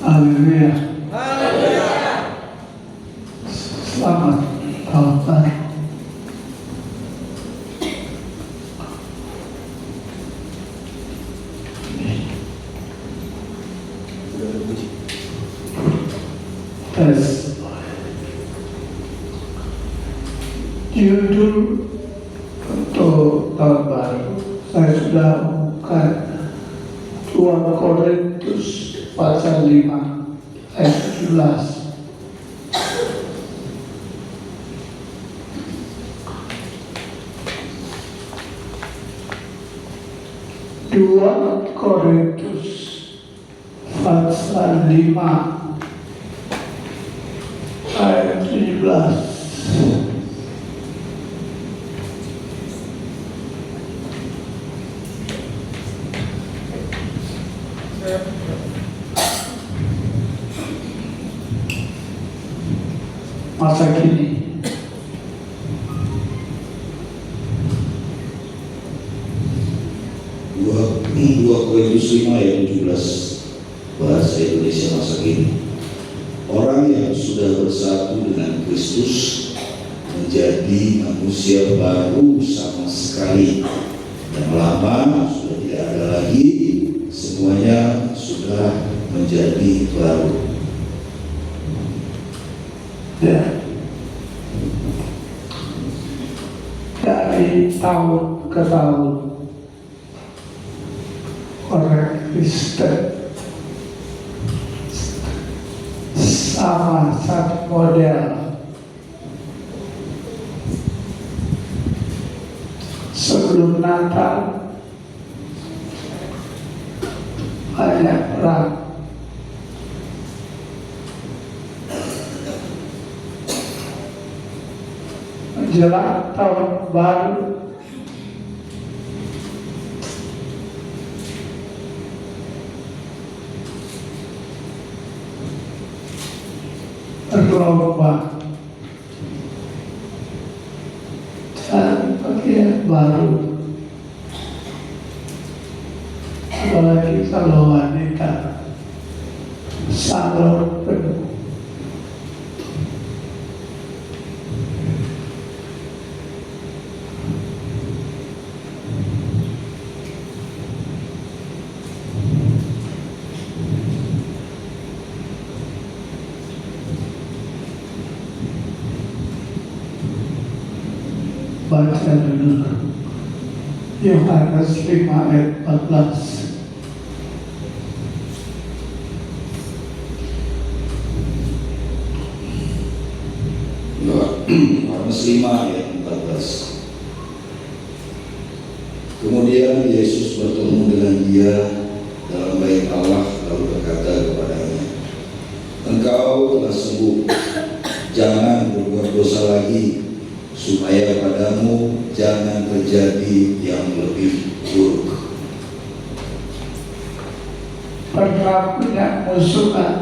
Haleluya. Selamat tahun baru. Tes. Judul untuk tahun baru saya sudah bukan 2 Korintus pasal 5 ayat 17. Dua Korintus pasal 5 ayat 17. Masa kini dua Korintus 5 ayat 17 bahasa Indonesia masa kini. Orang yang sudah bersatu dengan Kristus menjadi manusia baru sama sekali. Yang lama sudah tidak ada lagi, semuanya sudah menjadi baru. ya, dari tahun ke tahun orang Kristen sama satu model. Sebelum Natal banyak perang, menjelang tahun baru berlomba cari pakaian baru, apalagi kalau wanita salon penuh. Baca dulu Yohanes 5 ayat 14. Yohanes 5 ayat 14. Kemudian Yesus bertemu dengan dia dalam bait Allah lalu berkata kepadanya, "Engkau telah sembuh, jangan berbuat dosa lagi, supaya padamu jangan terjadi yang lebih buruk." Pernah punya musuh kan?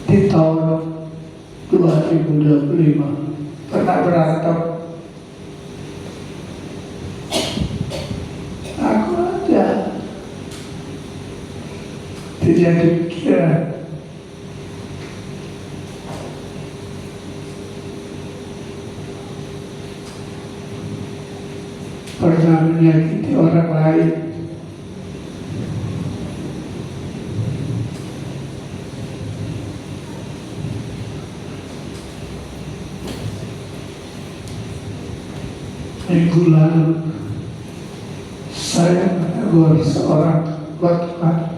Di tahun 2025 pernah berantem. Aku aja tidak dipikiran. Pernah menyakiti orang lain. Minggu lalu saya menegur seorang khotbah,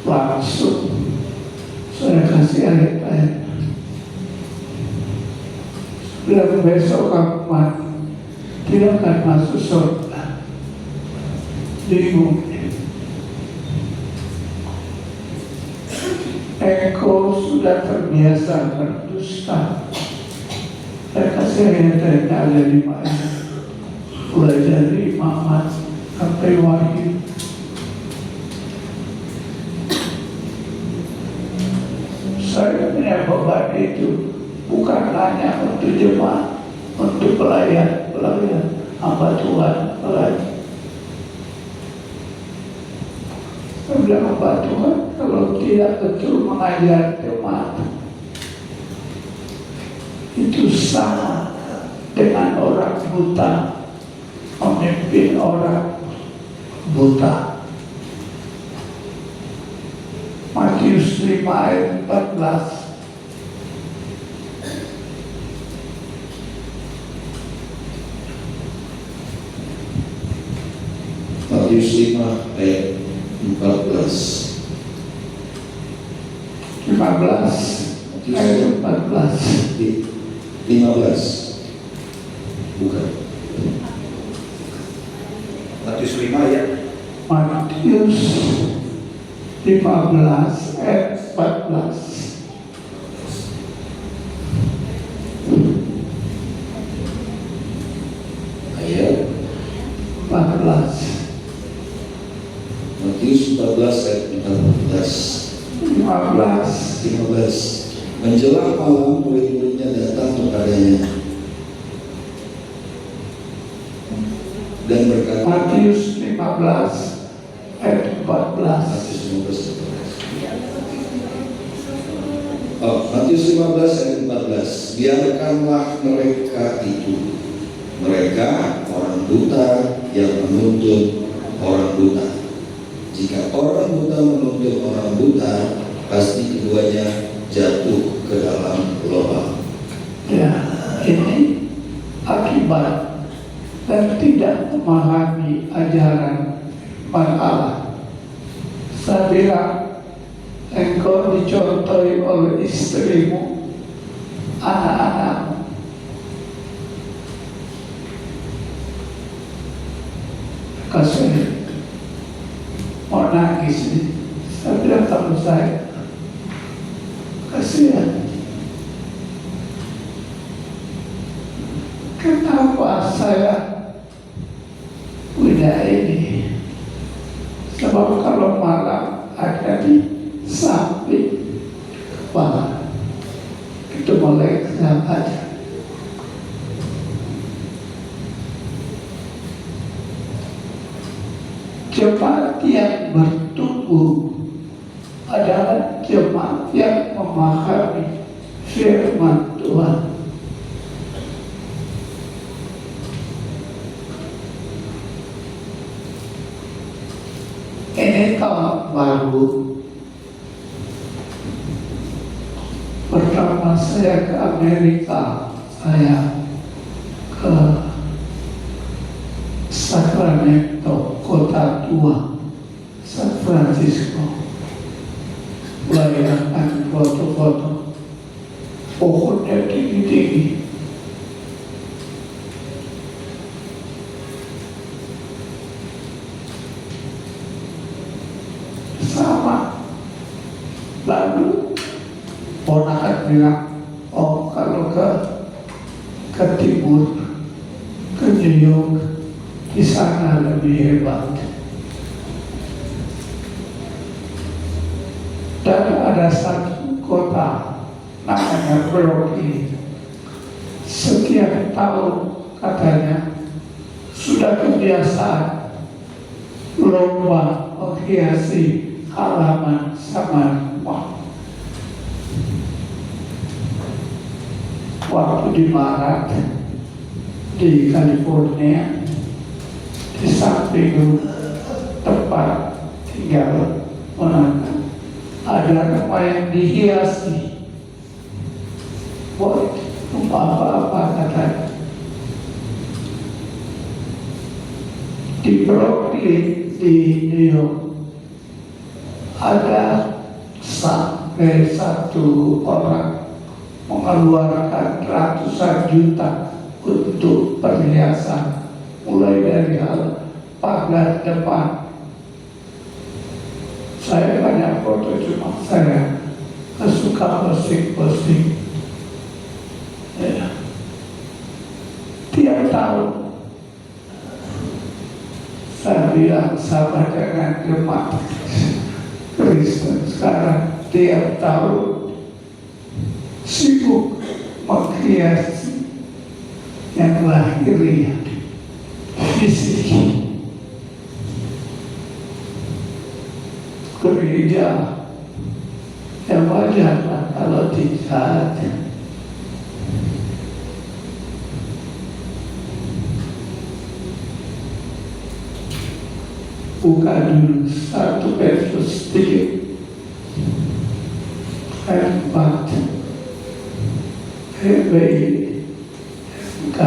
langsung saya kasih ayat-ayat. Bilang besok kamu mati, tidak akan masuk surga. Bingung. Engkau sudah terbiasa berdusta. Saya kasih ayat-ayat ada di mana? Mulai dari Imamat sampai Wahyu. Saya punya beban itu bukan hanya untuk jemaat, untuk pelayan hamba Tuhan, pelayan. bilang Pak Tuhan, kalau tidak betul mengajar jemaat, itu sama dengan orang buta memimpin orang buta. Matius 5 ayat 14. Matius 5 ayat 14. 15 ayat 14. 15. Bukan. Matius 5 ayat. Matius 15 ayat 14. Ayat 14. Matius 14 ayat 14. 15. Menjelang malam murid-muridnya datang kepadanya dan berkata, Matius 15 ayat 14. Matius 15 Matius 15 ayat 14. Biarkanlah mereka itu. Mereka orang buta yang menuntut orang buta. Jika orang buta menuntut orang buta, pasti keduanya jatuh ke dalam lubang. Ya, ini akibat dan tidak memahami ajaran Allah. Saya bilang, engkau dicontohi oleh istrimu, anak-anakmu. Kasih mau nangis nih. Saya bilang kalau saya kasihan. Kenapa saya punya ini? Sebab kalau malam ada di samping kepala itu mulai kelihatan aja. Jemaat yang bertumbuh adalah jemaat yang memahami firman Tuhan. Ini tahun baru pertama saya ke Amerika, saya ke Sacramento, kota tua, San Francisco. Bayangkan foto-foto, pohonnya tinggi-tinggi. Sama. Lalu ponakan bilang, oh kalau ke timur, ke New York, di sana lebih hebat. Dan ada satu kota namanya Brooklyn. Setiap tahun katanya sudah kebiasaan lomba menghiasi halaman sama rumah. Waktu di barat di California, di samping tempat tinggal menanam, ada rumah yang dihiasi. Wah, rumah apa-apa katanya. Di Brooklyn, di New York, ada sampai satu orang mengeluarkan ratusan juta untuk perhiasan, mulai dari hal pagar depan. Saya banyak foto, cuma saya suka posting. Ya. Tiap tahun saya bilang sama dengan jemaat Kristen sekarang, tiap tahun sibuk menghiasi yang lahiriah fisik. gereja, ya wajarlah kalau tidak. Buka dulu 1 Petrus 3 ayat 4 HBK.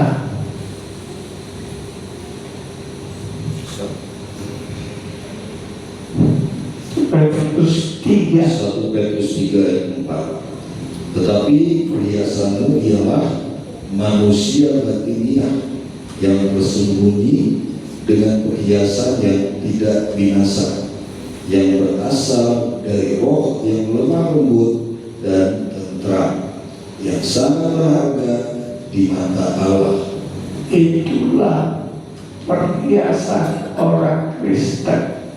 Petrus 3 1 Petrus 3 ayat 4. Tetapi perhiasanmu ialah manusia batiniah yang bersembunyi dengan perhiasan yang tidak binasa, yang berasal dari roh yang lemah lembut dan tentram, yang sangat berharga di mata Allah. Itulah perhiasan orang Kristen,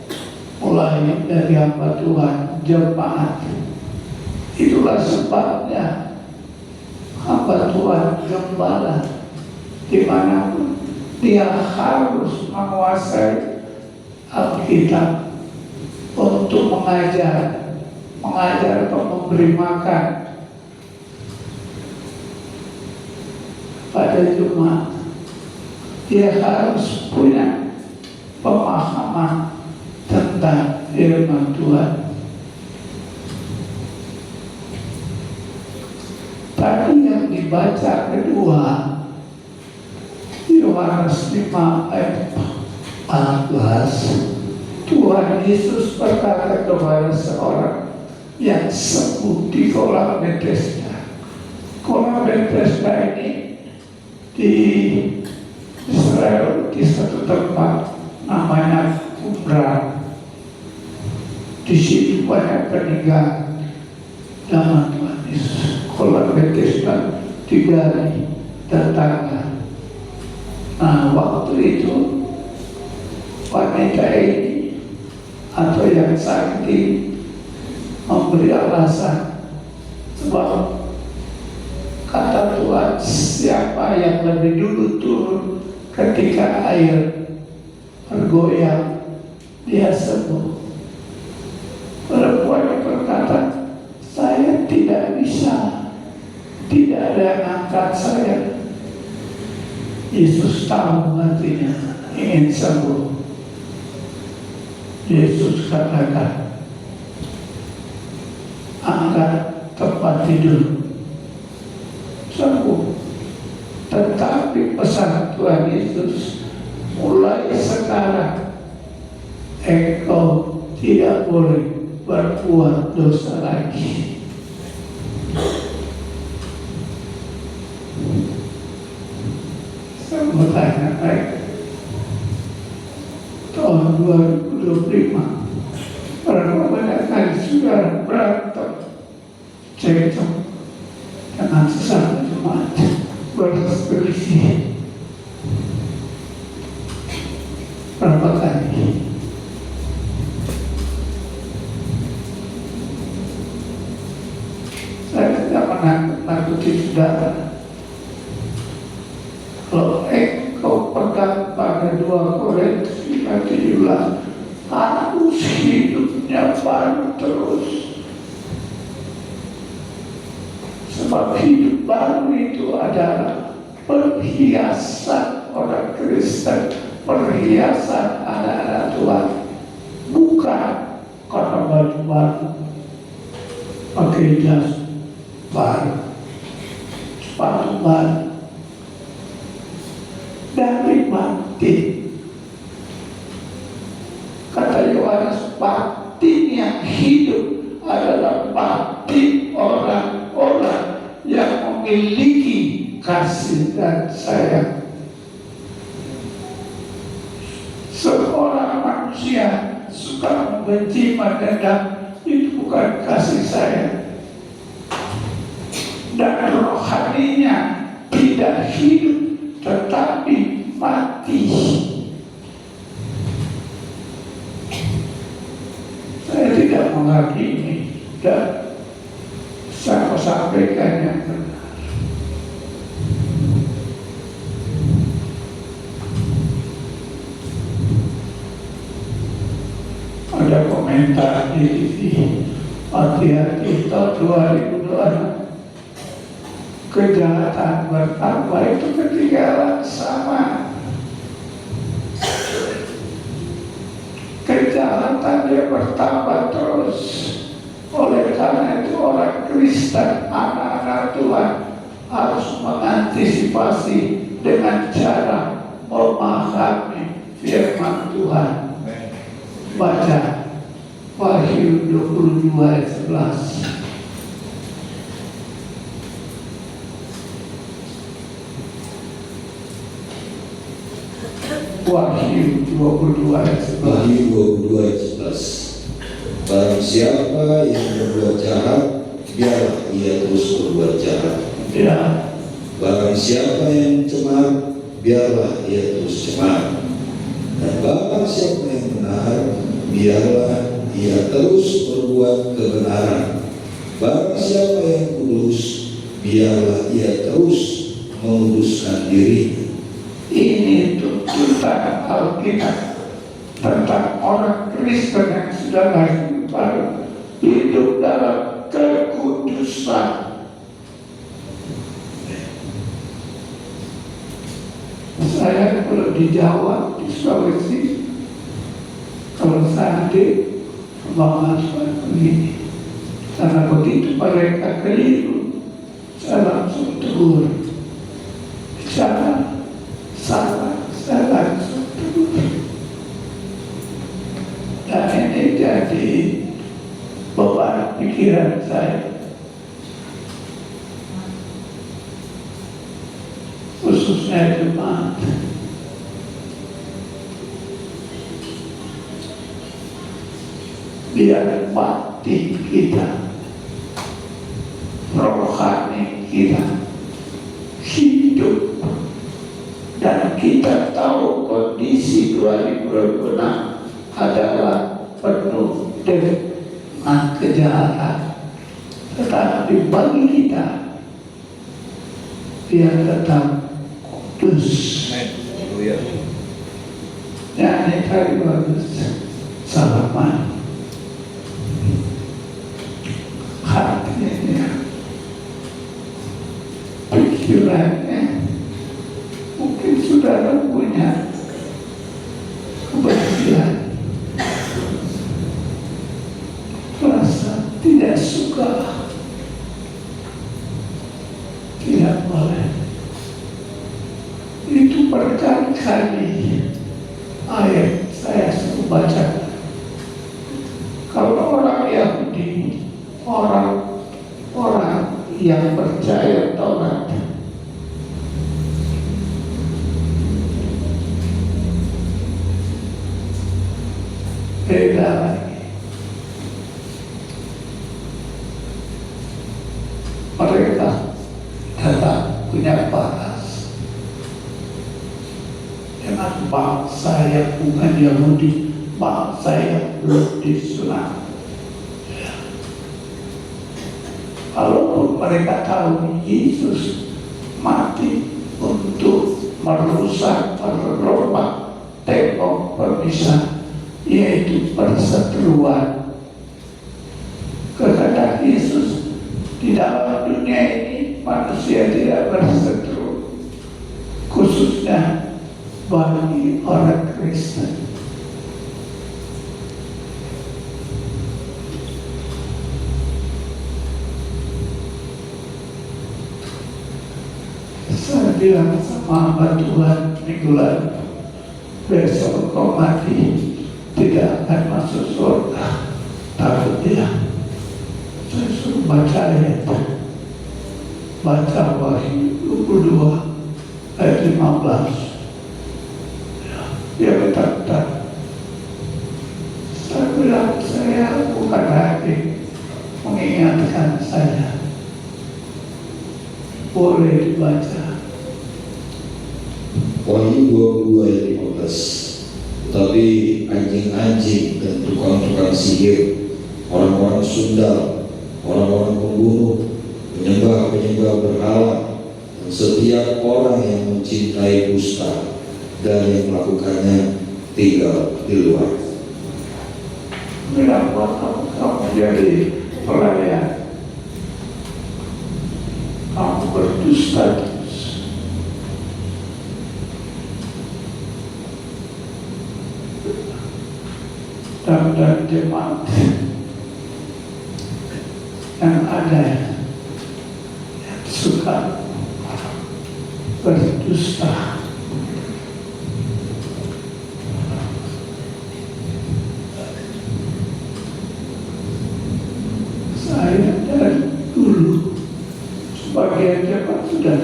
mulai dari hamba Tuhan, jemaat. Itulah sebabnya hamba Tuhan, gembala, dimanapun dia harus menguasai Alkitab untuk mengajar atau memberi makan pada jemaat. Dia harus punya pemahaman tentang firman Tuhan. Tadi yang dibaca kedua, Yohanes 5 ayat 14, Tuhan Yesus berkata kepada seorang yang sembuh di kolam Bethesda. Kolam Bethesda ini di Israel, di satu tempat namanya Qumran. Di situ banyak peninggalan zaman Tuhan Yesus. Kolam Bethesda digali tetangga. Nah, waktu itu wanita ini atau yang sakit memberi alasan, sebab kata Tuhan, siapa yang lebih dulu turun ketika air bergoyang, dia sembuh. Perempuan berkata, saya tidak bisa, tidak ada yang angkat saya. Yesus tahu hatinya, ingin sembuh. Yesus katakan, angkat tempat tidur, sembuh. Tetapi pesan Tuhan Yesus, mulai sekarang engkau tidak boleh berbuat dosa lagi. Saya bertanya lagi, tahun 2025 berapa banyak kali saudara berantem, cekcok dengan sesama jemaat, berselisih? Berapa kali? Saya tidak menakut-nakuti saudara. Kalau engkau pegang pada 2 Korintus 5:17, harus hidupnya baru terus. Sebab hidup baru itu adalah perhiasan orang Kristen, perhiasan anak-anak Tuhan, bukan karena baju baru, pakai jas baru, sepatu baru. Dari batin, kata Yohanes, batin yang hidup adalah batin orang-orang yang memiliki kasih dan sayang. Seorang manusia suka membenci, mendendam, itu bukan kasih sayang, dan rohaninya tidak hidup tetapi mati. Saya tidak menghakimi dan saya sampaikan yang benar. Ada komentar komentar di TV, hati-hati tahun 2026 kejahatan bertambah itu ketinggalan sama. Kejahatannya bertambah terus. Oleh karena itu orang Kristen, anak-anak Tuhan harus mengantisipasi dengan cara memahami firman Tuhan. Baca Wahyu 22 ayat 11. Wahyu 22 ayat 11. Wahyu 22 ayat 11. Barang siapa yang berbuat jahat, biarlah ia terus berbuat jahat. Ya. Barang siapa yang cemar, biarlah ia terus cemar. Dan barang siapa yang benar, biarlah ia terus berbuat kebenaran. Barang siapa yang kudus, biarlah ia terus menguduskan diri. Ini tuntutan Alkitab tentang orang Kristen yang sudah lahir baru, hidup dalam kekudusan. Saya kalau di Jawa, di Sulawesi, kalau saya di bahasa begini, karena begitu mereka keliru, saya langsung tegur. Bicara salah, saya langsung tegur. Dan ini jadi beban pikiran saya, khususnya jemaat. Biar batin kita, rohani kita hidup, dan kita tahu kondisi 2026 adalah penuh dengan kejahatan. Tetapi bagi kita, biar tetap kudus. Nyanyi kali bagus, salaman. Hatinya, pikirannya, mungkin saudara punya kebahagiaan, rasa tidak suka, tidak boleh. Itu berkali-kali ayat saya suruh baca. Kalau orang Yahudi, orang yang percaya Taurat, beda lagi. Mereka tetap punya batas dengan bangsa yang bukan Yahudi, bangsa yang belum disunat. Walaupun mereka tahu Yesus mati untuk merusak, merombak tembok pemisah, yaitu perseteruan. Kehendak Yesus di dalam dunia ini manusia tidak berseteru, khususnya bagi orang Kristen. Saya bilang sama hamba Tuhan minggu lalu, besok kau mati tidak akan masuk surga. Takut dia. Saya suruh baca ayat, baca Wahyu 22 ayat 15. Dia ketakutan. Saya bilang, saya bukan lagi mengingatkan saya. Boleh dibaca. Wahyu 22 ayat 15. Tetapi anjing-anjing dan tukang-tukang sihir, orang-orang sundal, orang-orang pembunuh, penyembah-penyembah berhala, dan setiap orang yang mencintai dusta dan yang melakukannya tinggal di luar. Kenapa kamu jadi pelayan? Kamu berdusta terus. Dan jemaat yang ada yang suka berdusta. Saya dari dulu sebagian jemaat sudah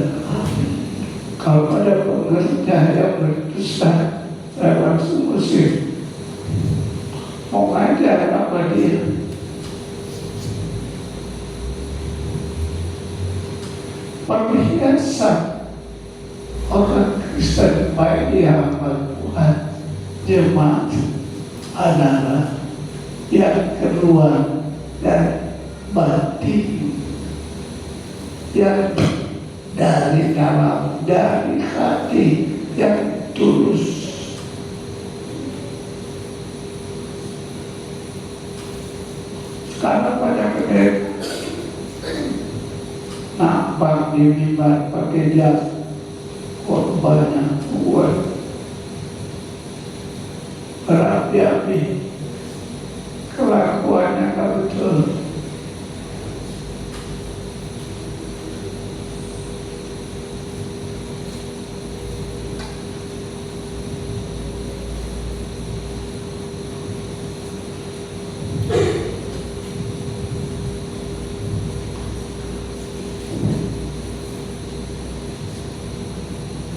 kalau ada pengerja yang berdusta, saya langsung usir. Mau ngajar apa dia? Perhiasan orang Kristen baik di hamba Tuhan jemaat adalah yang keluar dari batin, yang dari dalam, dari hati yang tulus. Karena banyak nampak di mimbar pakai jas korbannya kuat berapi-api, kelakuannya gak betul.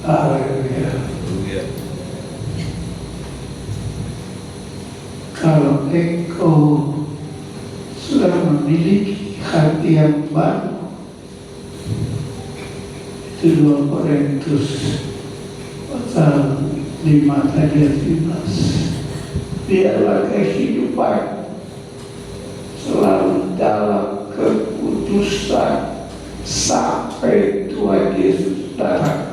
Haleluya. Kalau engkau sudah memiliki hati yang baru, itu 2 Korintus pasal 5 ayat 15. Biarlah kehidupan selalu dalam kekudusan sampai Tuhan Yesus datang.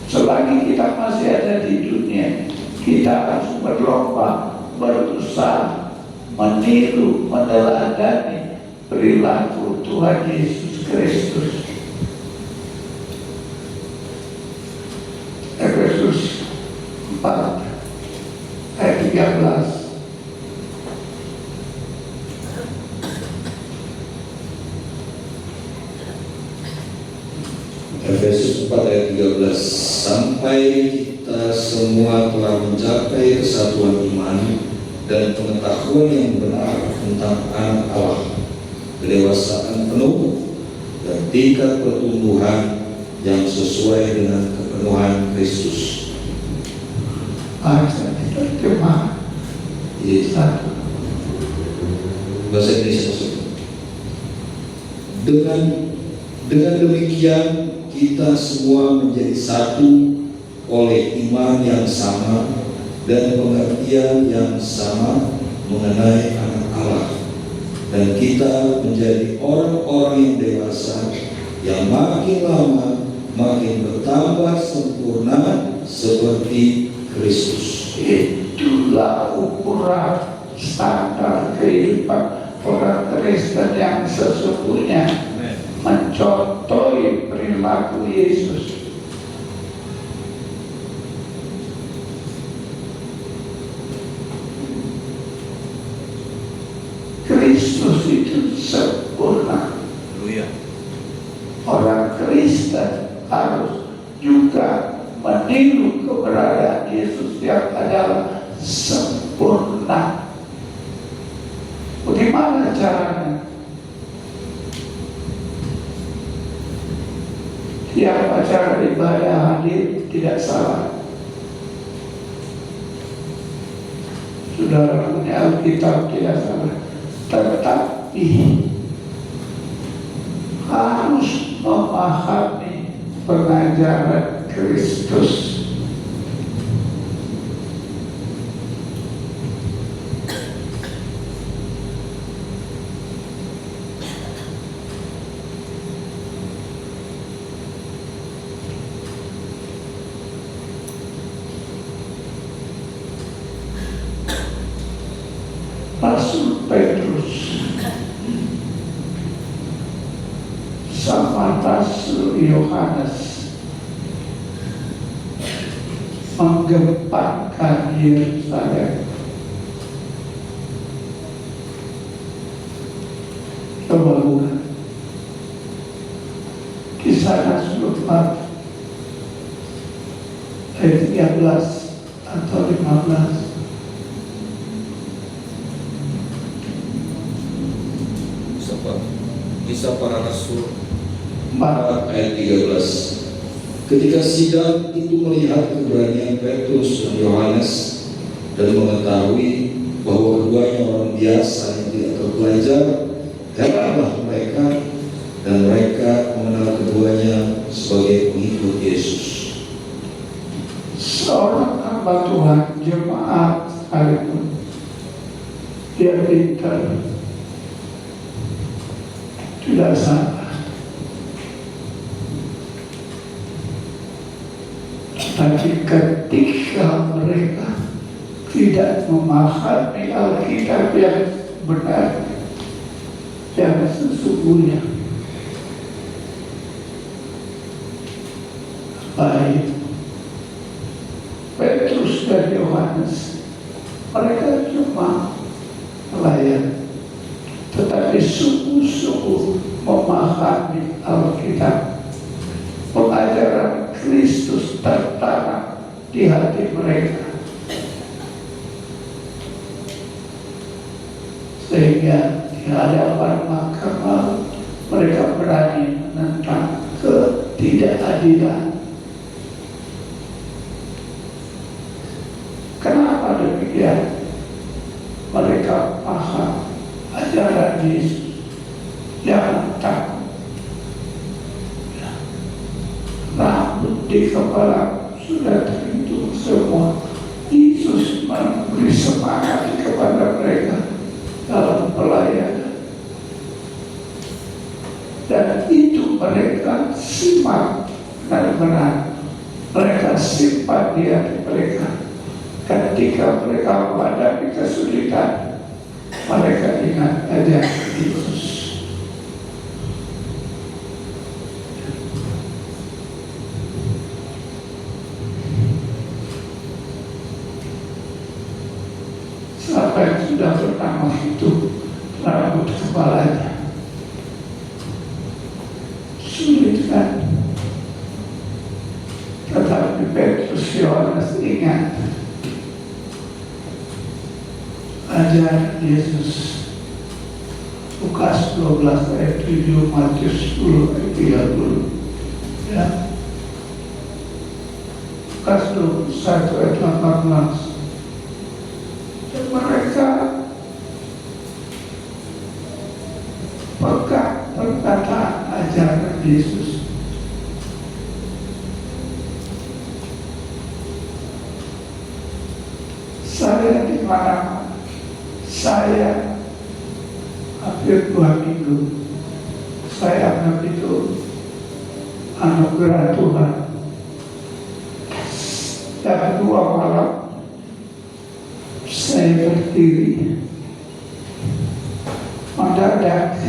Selagi kita masih ada di dunia, kita harus berlomba, berusaha meniru, meneladani perilaku Tuhan Yesus Kristus. Efesus 4 ayat 13. Efesus 4 ayat 13, sampai kita semua telah mencapai kesatuan iman dan pengetahuan yang benar tentang anak Allah, kedewasaan penuh dan tingkat pertumbuhan yang sesuai dengan kepenuhan Kristus. Bahasa terjemah satu. Bahasa Indonesia maksudnya. Dengan demikian kita semua menjadi satu oleh iman yang sama dan pengertian yang sama mengenai anak Allah, dan kita menjadi orang-orang yang dewasa yang makin lama makin bertambah sempurna seperti Kristus. Itulah ukuran standar kehidupan orang Kristen yang sesungguhnya, mencontohi perilaku Yesus. Kristus itu sempurna. Orang Kristen harus juga meniru keberadaan Yesus yang adalah sempurna. Bagaimana caranya? Tiap acara ibadah hadir tidak salah. Saudara punya Alkitab tidak salah, tetapi harus memahami pengajaran Kristus. Rasul Petrus sama Rasul Yohanes menggemparkan Yerusalem. Coba buka Kisah Rasul 4 ayat 13 atau 15. Kisah para Rasul 4 ayat 13. Ketika sidang itu melihat keberanian Petrus dan Yohanes dan mengetahui bahwa keduanya orang biasa yang tidak terpelajar, heranlah mereka, dan mereka mengenal keduanya sebagai pengikut Yesus. Seorang hamba Tuhan, jemaat sekalipun, dia pintar, tidak salah. Tapi ketika mereka tidak memahami Alkitab yang benar, yang sesungguhnya, baik Petrus dan Yohanes, mereka cuma pelayan, tetapi sungguh-sungguh memahami Alkitab. Pengajaran Kristus tertanam di hati mereka, sehingga di hadapan mahkamah mereka berani menentang ketidakadilan. Kenapa demikian? Mereka paham ajaran Yesus. Jangan takut. Rambut di kepala sudah terhitung semua. Yesus memberi semangat kepada mereka dalam pelayanan, dan itu mereka simak benar-benar. Mereka simpan di hati mereka. Ketika mereka menghadapi kesulitan, mereka ingat ajaran Yesus. Siapa yang sudah pernah menghitung rambut kepalanya? Sulit kan? Tetapi Petrus Yohanes ingat ajaran Yesus. Lukas 12 ayat 7, Matius 10 ayat 30. Ya. Lukas 21 ayat 18. Mereka pegang perkataan ajaran Yesus. Saya di mana? Saya hampir 2 minggu. Saya anggap itu anugerah Tuhan. Dan 2 malam saya berdiri, mendadak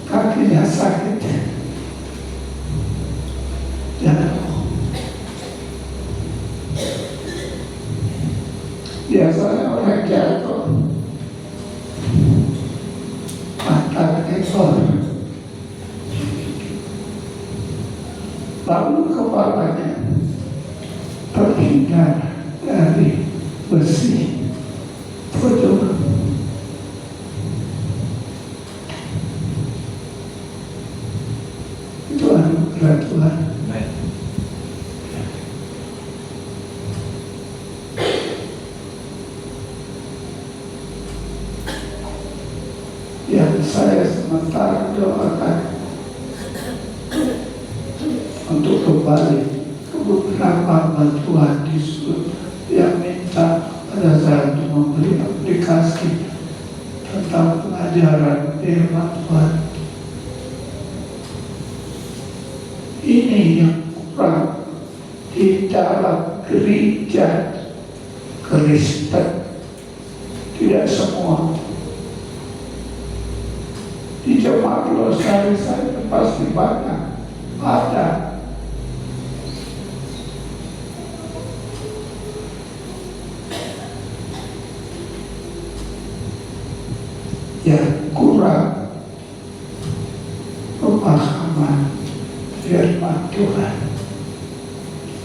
kakinya sakit, jatuh. Biasanya orang jatuh patah ekor, lalu kepalanya terhindar dari besi. Betul. Itu anugerah Tuhan. Yang saya sementara doakan untuk kembali ke beberapa bantuan di surga yang minta pada saya untuk memberi aplikasi tentang pengajaran firman Tuhan. Ini yang kurang di dalam gereja Kristen. Tidak semua Di jemaat Losari saya pasti banyak ada. Yang kurang pemahaman firman Tuhan.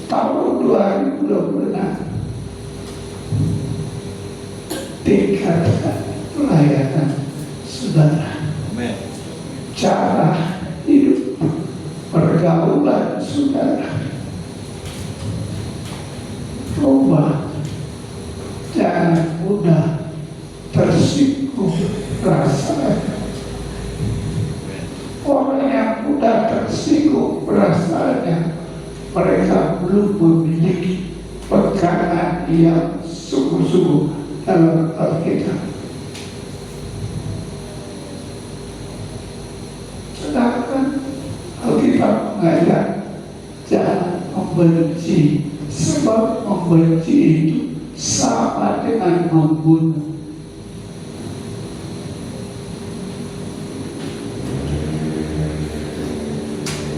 Tahun 2026 tingkatkan pelayanan saudara. Amen. Cara hidup, pergaulan saudara. Coba jangan mudah tersinggung perasaan. Orang yang mudah tersinggung perasaannya, mereka belum memiliki pegangan yang sungguh-sungguh dalam Alkitab. Sedangkan Alkitab mengajar jangan membenci, sebab membenci itu sama dengan membunuh.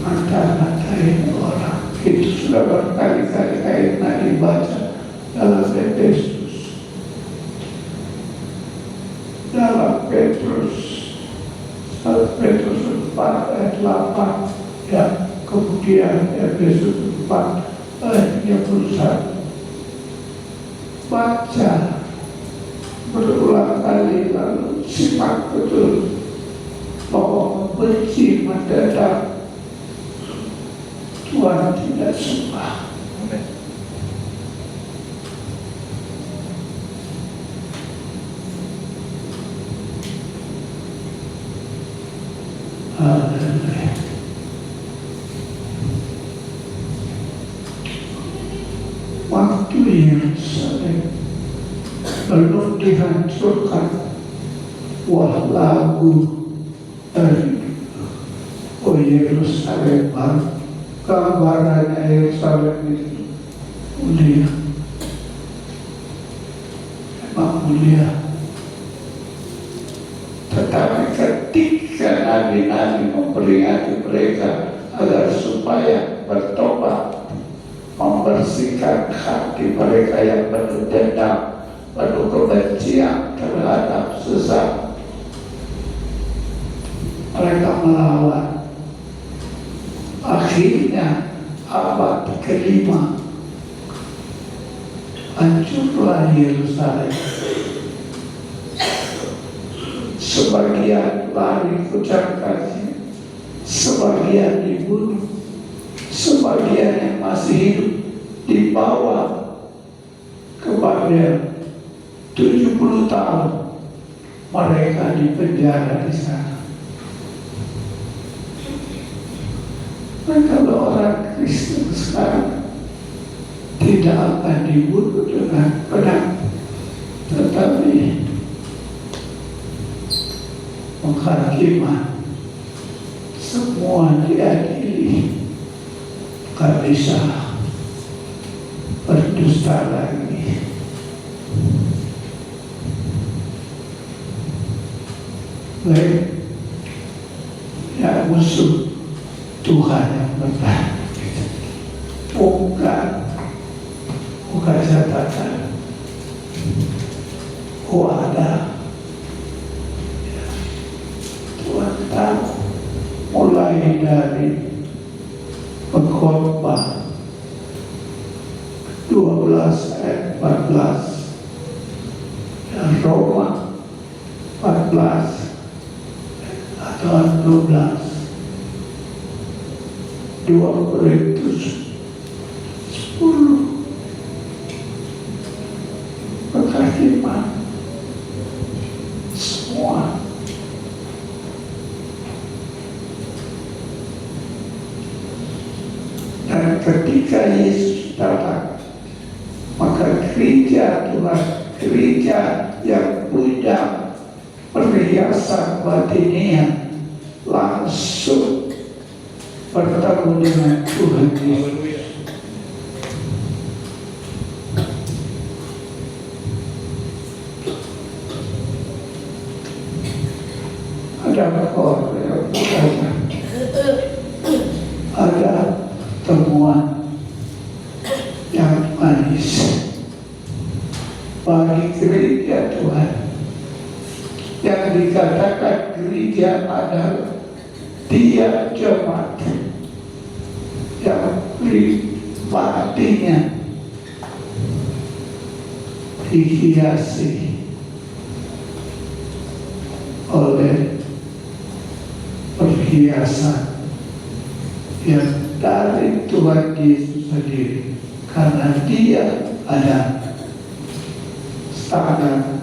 Mata-matain orang itu sudah berkali-kali kayaknya dibaca dalam Efesus, dalam Petrus 4 ayat 8, dan kemudian Efesus 4 ayat 31. Baca berulang kali lalu simak betul bahwa membenci mendadak Tuhan tidak suka. Amen. Haleluya. Waktu Yerusalem belum dihancurkan, wah lagu dari Oh Yerusalem baru. Gambarannya Yerusalem itu mulia, memang mulia. Tetapi ketika nabi-nabi memperingati mereka agar supaya bertobat, membersihkan hati mereka yang penuh dendam, penuh kebencian terhadap sesama, mereka melawan. Akhirnya abad kelima hancurlah Yerusalem. Sebagian lari ke kasih, sebagian dibunuh, sebagian yang masih hidup dibawa ke Babel. 70 tahun mereka dipenjara di sana. Dan kalau orang Kristen sekarang tidak akan dibunuh dengan pedang, tetapi penghakiman semua diadili, bukan bisa berdusta lagi. Baik, ya musuh Tuhan yang benar, bukan catatan. Oh ada, Tuhan tahu mulai dari Pengkhotbah 12 ayat 14 dan Roma 14 atau 12. 2 Korintus 10 penghakiman semua. Dan ketika Yesus datang, maka gereja Tuhan, gereja yang punya perhiasan batiniah, langsung bertemu dengan Tuhan Yesus. Ada orang dikatakan gereja adalah dia jemaat yang pribadinya dihiasi oleh perhiasan yang dari Tuhan Yesus sendiri, karena Dia ada standar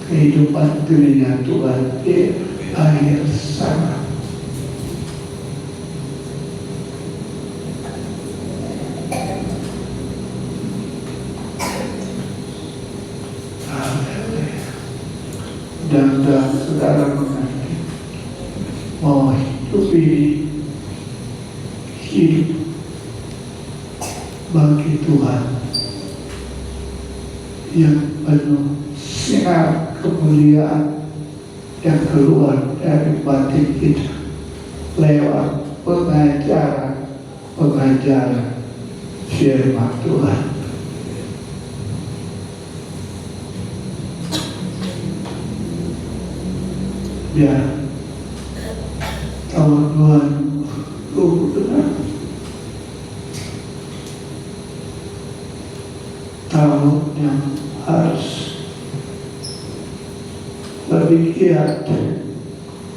kehidupan gereja Tuhan di akhir sana. Dan saudara mengerti bahwa hidup ini hidup bagi Tuhan yang penuh sinar kemuliaan yang keluar dari batin kita lewat pengajaran firman Tuhan. Ya, tahun 2020 tahun yang harus lebih giat,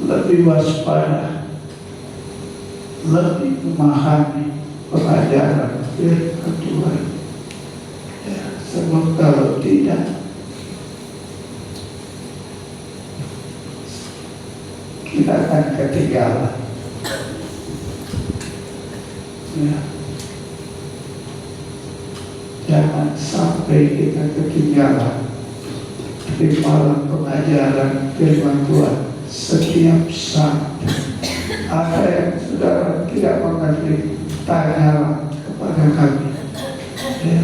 lebih waspada, lebih memahami pengajaran firman Tuhan. Ya, sebab kalau tidak, kita akan ketinggalan. Ya. Jangan sampai kita ketinggalan. Terimalah pengajaran firman Tuhan setiap saat. Ada yang saudara tidak mengerti, tanyalah kepada kami. Ya.